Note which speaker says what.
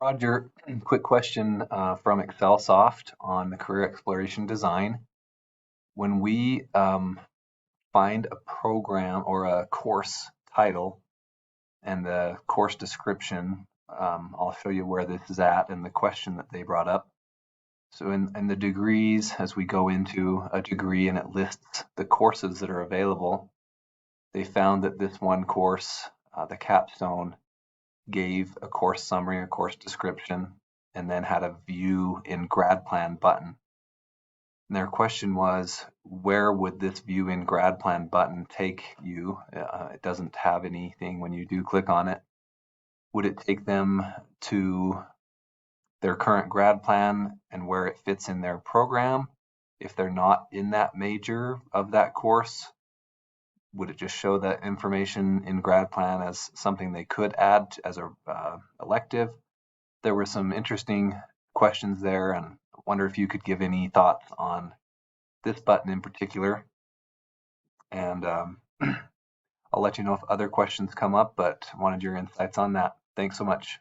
Speaker 1: Roger, quick question from ExcelSoft on the career exploration design. When we find a program or a course title and the course description, I'll show you where this is at and the question that they brought up. So in the degrees, as we go into a degree and it lists the courses that are available, they found that this one course, the capstone, gave a course summary, a course description, and then had a view in grad plan button. And their question was, where would this view in grad plan button take you? It doesn't have anything when you do click on it. Would it take them to their current grad plan and where it fits in their program? If they're not in that major of that course, would it just show that information in grad plan as something they could add as a elective? There were some interesting questions there, and I wonder if you could give any thoughts on this button in particular. And I'll let you know if other questions come up, but wanted your insights on that. Thanks so much.